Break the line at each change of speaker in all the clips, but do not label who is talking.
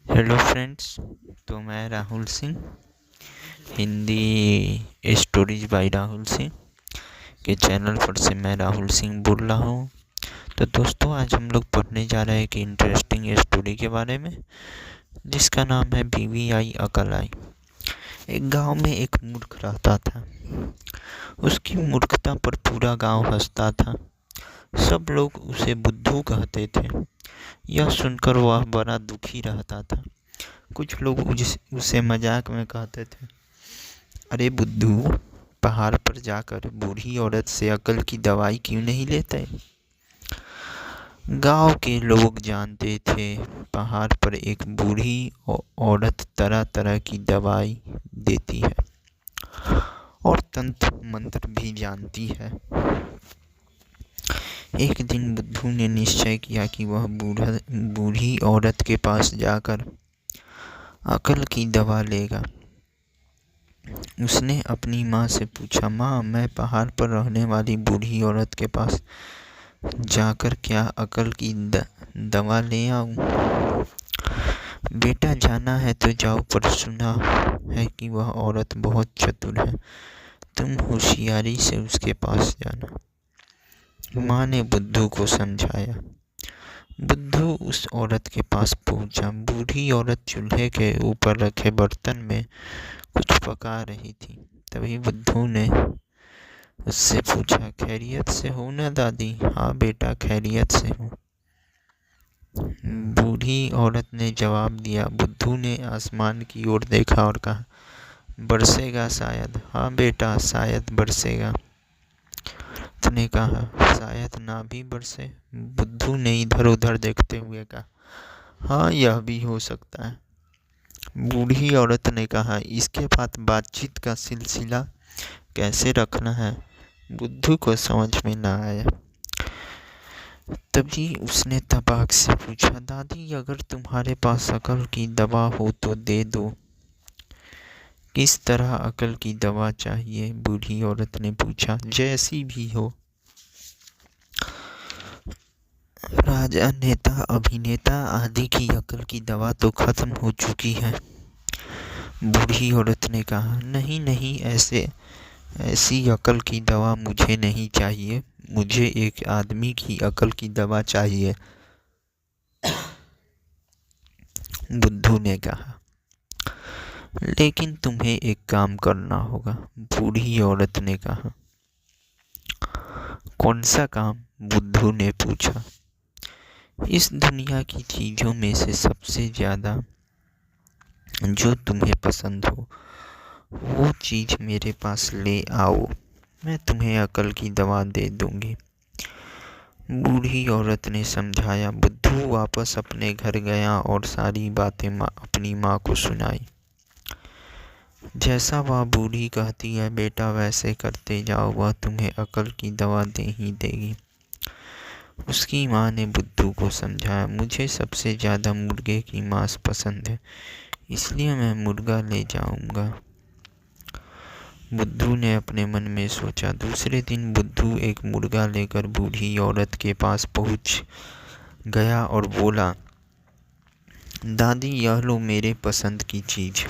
Hello friends. तो मैं Rahul Singh, Hindi stories bye Rahul Singh के चैनल पर से मैं राहुल सिंह बोल रहा हूँ। तो दोस्तों, आज हम लोग पढ़ने जा रहे हैं एक इंटरेस्टिंग स्टोरी के बारे में जिसका नाम है बीवी आई अकल आई। एक गांव में एक मूर्ख रहता था। उसकी मूर्खता पर पूरा गांव हंसता था। सब लोग उसे बुद्धू कहते थे। यह सुनकर वह बड़ा दुखी रहता था। कुछ लोग उसे मजाक में कहते थे, अरे बुद्धू, पहाड़ पर जाकर बूढ़ी औरत से अकल की दवाई क्यों नहीं लेते। गांव के लोग जानते थे पहाड़ पर एक बूढ़ी औरत तरह तरह की दवाई देती है और तंत्र मंत्र भी जानती है। एक दिन बुद्धू ने निश्चय किया कि वह बूढ़ी औरत के पास जाकर अकल की दवा लेगा। उसने अपनी माँ से पूछा, माँ, मैं पहाड़ पर रहने वाली बूढ़ी औरत के पास जाकर क्या अकल की दवा ले आऊँ। बेटा, जाना है तो जाओ, पर सुना है कि वह औरत बहुत चतुर है। तुम होशियारी से उसके पास जाना। माँ ने बुद्धू को समझाया। बुद्धू उस औरत के पास पहुंचा। बूढ़ी औरत चूल्हे के ऊपर रखे बर्तन में कुछ पका रही थी। तभी बुद्धू ने उससे पूछा, खैरियत से हो ना दादी। हाँ बेटा, खैरियत से हूँ, बूढ़ी औरत ने जवाब दिया। बुद्धू ने आसमान की ओर देखा और कहा, बरसेगा शायद। हाँ बेटा, शायद बरसेगा। उसने कहा, शायद ना भी बरसे। बुद्धू ने इधर उधर देखते हुए कहा, हाँ, यह भी हो सकता है। बूढ़ी औरत ने कहा, इसके बाद बातचीत का सिलसिला कैसे रखना है। बुद्धू को समझ में न आया। तभी उसने तबाक से पूछा, दादी, अगर तुम्हारे पास अकल की दवा हो तो दे दो। किस तरह अकल की दवा चाहिए? बूढ़ी औरत ने पूछा। जैसी भी हो। राजा, नेता, अभिनेता आदि की अकल की दवा तो खत्म हो चुकी है। बूढ़ी औरत ने कहा, नहीं नहीं, ऐसी अकल की दवा मुझे नहीं चाहिए। मुझे एक आदमी की अकल की दवा चाहिए। बुद्धू ने कहा, लेकिन तुम्हें एक काम करना होगा। बूढ़ी औरत ने कहा। कौन सा काम? बुद्धू ने पूछा। इस दुनिया की चीज़ों में से सबसे ज़्यादा जो तुम्हें पसंद हो वो चीज़ मेरे पास ले आओ। मैं तुम्हें अकल की दवा दे दूंगी। बूढ़ी औरत ने समझाया। बुद्धू वापस अपने घर गया और सारी बातें अपनी माँ को सुनाई। जैसा वह बूढ़ी कहती है बेटा, वैसे करते जाओ, वह तुम्हें अकल की दवा दे ही देगी। उसकी माँ ने बुद्धू को समझाया, मुझे सबसे ज़्यादा मुर्गे की मांस पसंद है, इसलिए मैं मुर्गा ले जाऊंगा। बुद्धू ने अपने मन में सोचा। दूसरे दिन बुद्धू एक मुर्गा लेकर बूढ़ी औरत के पास पहुंच गया और बोला, दादी, यह लो मेरे पसंद की चीज़।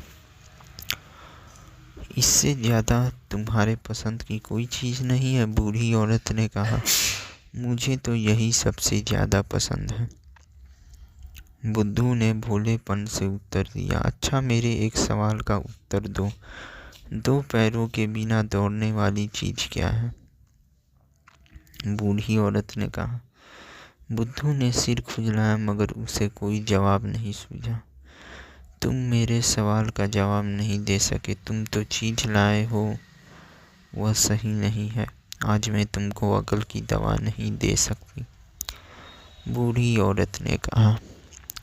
इससे ज़्यादा तुम्हारे पसंद की कोई चीज़ नहीं है? बूढ़ी औरत ने कहा, मुझे तो यही सबसे ज़्यादा पसंद है। बुद्धू ने भोलेपन से उत्तर दिया, अच्छा, मेरे एक सवाल का उत्तर दो। दो पैरों के बिना दौड़ने वाली चीज़ क्या है? बूढ़ी औरत ने कहा। बुद्धू ने सिर खुजलाया मगर उसे कोई जवाब नहीं सूझा। तुम मेरे सवाल का जवाब नहीं दे सके। तुम तो चीज़ लाए हो वह सही नहीं है। आज मैं तुमको अकल की दवा नहीं दे सकती, बूढ़ी औरत ने कहा।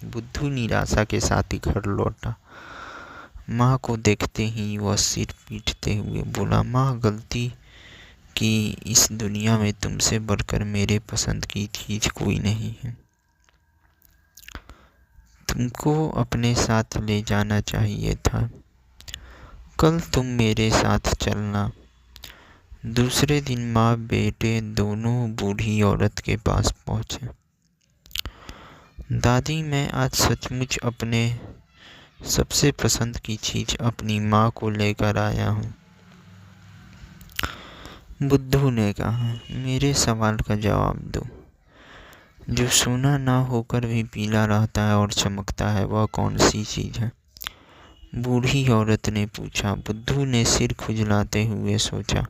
बुद्धू निराशा के साथ ही घर लौटा। माँ को देखते ही वह सिर पीटते हुए बोला, माँ, गलती की इस दुनिया में तुमसे बढ़कर मेरे पसंद की चीज़ कोई नहीं है। तुमको अपने साथ ले जाना चाहिए था। कल तुम मेरे साथ चलना। दूसरे दिन माँ बेटे दोनों बूढ़ी औरत के पास पहुँचे। दादी, मैं आज सचमुच अपने सबसे पसंद की चीज अपनी माँ को लेकर आया हूँ। बुद्धू ने कहा, मेरे सवाल का जवाब दो। जो सोना ना होकर भी पीला रहता है और चमकता है, वह कौन सी चीज है? बूढ़ी औरत ने पूछा। बुद्धू ने सिर खुजलाते हुए सोचा,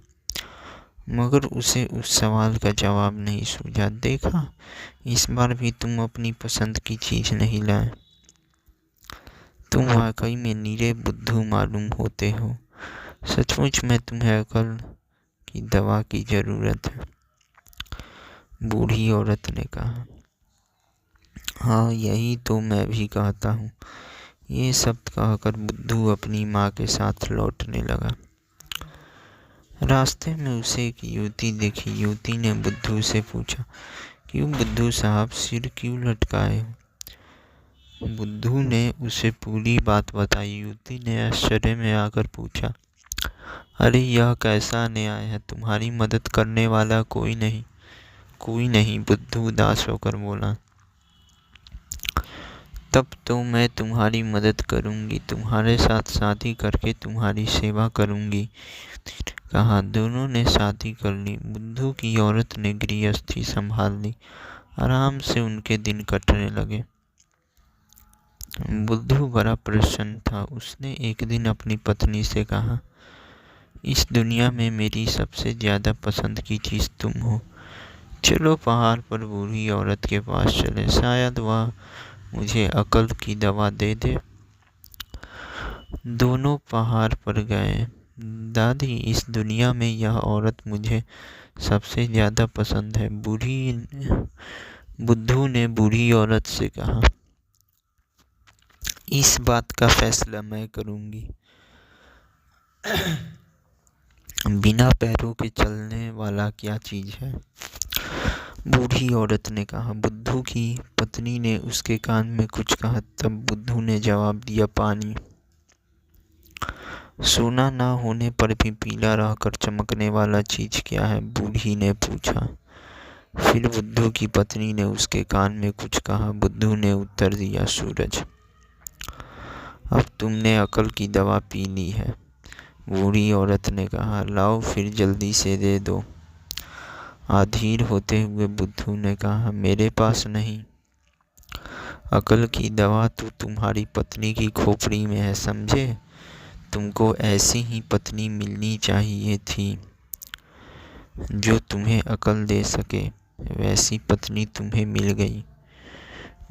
मगर उसे उस सवाल का जवाब नहीं सूझा। देखा, इस बार भी तुम अपनी पसंद की चीज नहीं लाए। तुम वाकई में नीरे बुद्धू मालूम होते हो। सचमुच में तुम्हें अकल की दवा की जरूरत है। बूढ़ी औरत ने कहा, हाँ, यही तो मैं भी कहता हूँ। ये शब्द कहकर बुद्धू अपनी माँ के साथ लौटने लगा। रास्ते में उसे एक युवती दिखी। युवती ने बुद्धू से पूछा, क्यों बुद्धू साहब, सिर क्यों लटकाए हो? बुद्धू ने उसे पूरी बात बताई। युवती ने आश्चर्य में आकर पूछा, अरे यह कैसा अन्याय है? तुम्हारी मदद करने वाला कोई नहीं? कोई नहीं, बुद्धू उदास होकर बोला। तब तो मैं तुम्हारी मदद करूंगी, तुम्हारे साथ शादी करके तुम्हारी सेवा करूंगी। कहा। दोनों ने शादी कर ली। बुद्धू की औरत ने गृहस्थी संभाल ली। आराम से उनके दिन कटने लगे। बुद्धू बड़ा प्रसन्न था। उसने एक दिन अपनी पत्नी से कहा, इस दुनिया में मेरी सबसे ज्यादा पसंद की चीज तुम हो। चलो पहाड़ पर बूढ़ी औरत के पास चले, शायद वह मुझे अकल की दवा दे दे। दोनों पहाड़ पर गए। दादी, इस दुनिया में यह औरत मुझे सबसे ज्यादा पसंद है। बुद्धू ने बूढ़ी औरत से कहा, इस बात का फैसला मैं करूंगी। बिना पैरों के चलने वाला क्या चीज है? बूढ़ी औरत ने कहा। बुद्धू की पत्नी ने उसके कान में कुछ कहा। तब बुद्धू ने जवाब दिया, पानी। सोना ना होने पर भी पीला रहकर चमकने वाला चीज क्या है? बूढ़ी ने पूछा। फिर बुद्धू की पत्नी ने उसके कान में कुछ कहा। बुद्धू ने उत्तर दिया, सूरज। अब तुमने अकल की दवा पी ली है। बूढ़ी औरत ने कहा, लाओ फिर जल्दी से दे दो। अधीर होते हुए बुद्धू ने कहा, मेरे पास नहीं। अकल की दवा तो तुम्हारी पत्नी की खोपड़ी में है, समझे? तुमको ऐसी ही पत्नी मिलनी चाहिए थी जो तुम्हें अकल दे सके। वैसी पत्नी तुम्हें मिल गई,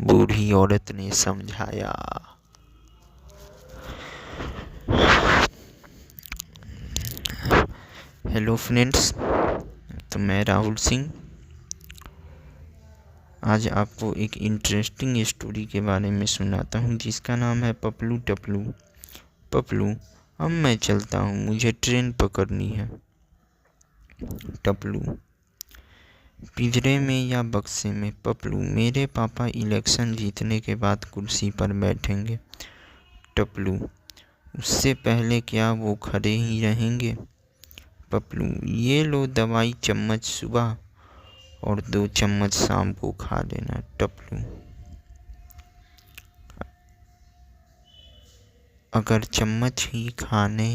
बूढ़ी औरत ने समझाया। हेलो फ्रेंड्स, तो मैं राहुल सिंह आज आपको एक इंटरेस्टिंग स्टोरी के बारे में सुनाता हूँ, जिसका नाम है पपलू टपलू। पपलू, अब मैं चलता हूँ, मुझे ट्रेन पकड़नी है। टपलू, पिंजरे में या बक्से में? पपलू, मेरे पापा इलेक्शन जीतने के बाद कुर्सी पर बैठेंगे। टपलू, उससे पहले क्या वो खड़े ही रहेंगे? पपलू, ये लो दवाई, चम्मच सुबह और 2 चम्मच शाम को खा लेना। टपलू, अगर चम्मच ही खाने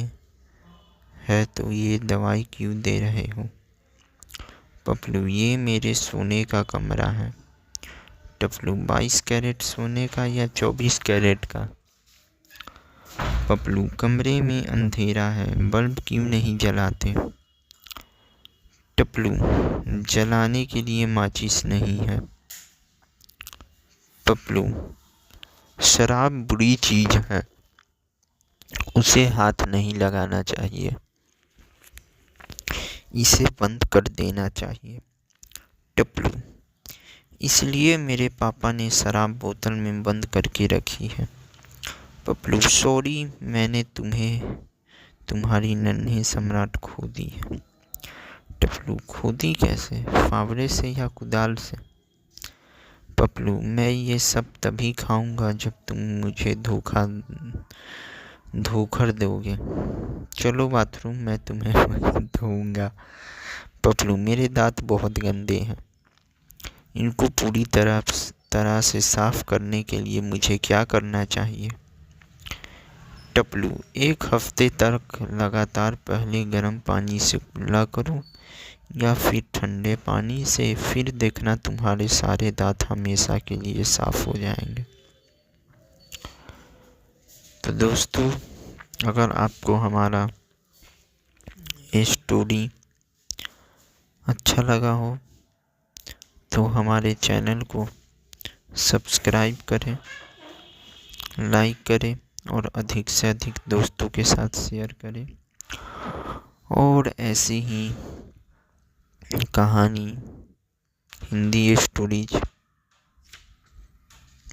है तो ये दवाई क्यों दे रहे हो? पपलू, ये मेरे सोने का कमरा है। टपलू, 22 कैरेट सोने का या 24 कैरेट का? पपलू, कमरे में अंधेरा है, बल्ब क्यों नहीं जलाते? टपलू, जलाने के लिए माचिस नहीं है। पपलू, शराब बुरी चीज है, उसे हाथ नहीं लगाना चाहिए, इसे बंद कर देना चाहिए। टपलू, इसलिए मेरे पापा ने शराब बोतल में बंद करके रखी है। पपलू, सॉरी, मैंने तुम्हारी नन्ही सम्राट खो दी है। टपलू, खोदी कैसे, फावड़े से या कुदाल से? पपलू, मैं ये सब तभी खाऊंगा जब तुम मुझे धोखा दोगे। चलो बाथरूम, मैं तुम्हें धोऊंगा। पपलू, मेरे दांत बहुत गंदे हैं, इनको पूरी तरह से साफ करने के लिए मुझे क्या करना चाहिए? टपलू, 1 हफ्ते तक लगातार पहले गर्म पानी से कुल्ला करो या फिर ठंडे पानी से, फिर देखना तुम्हारे सारे दांत हमेशा के लिए साफ हो जाएंगे। तो दोस्तों, अगर आपको हमारा स्टोरी अच्छा लगा हो तो हमारे चैनल को सब्सक्राइब करें, लाइक करें और अधिक से अधिक दोस्तों के साथ शेयर करें। और ऐसी ही कहानी, हिंदी स्टोरीज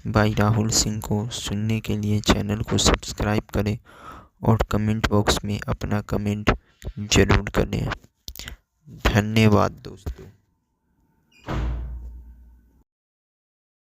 बाई राहुल सिंह को सुनने के लिए चैनल को सब्सक्राइब करें और कमेंट बॉक्स में अपना कमेंट ज़रूर करें। धन्यवाद दोस्तों।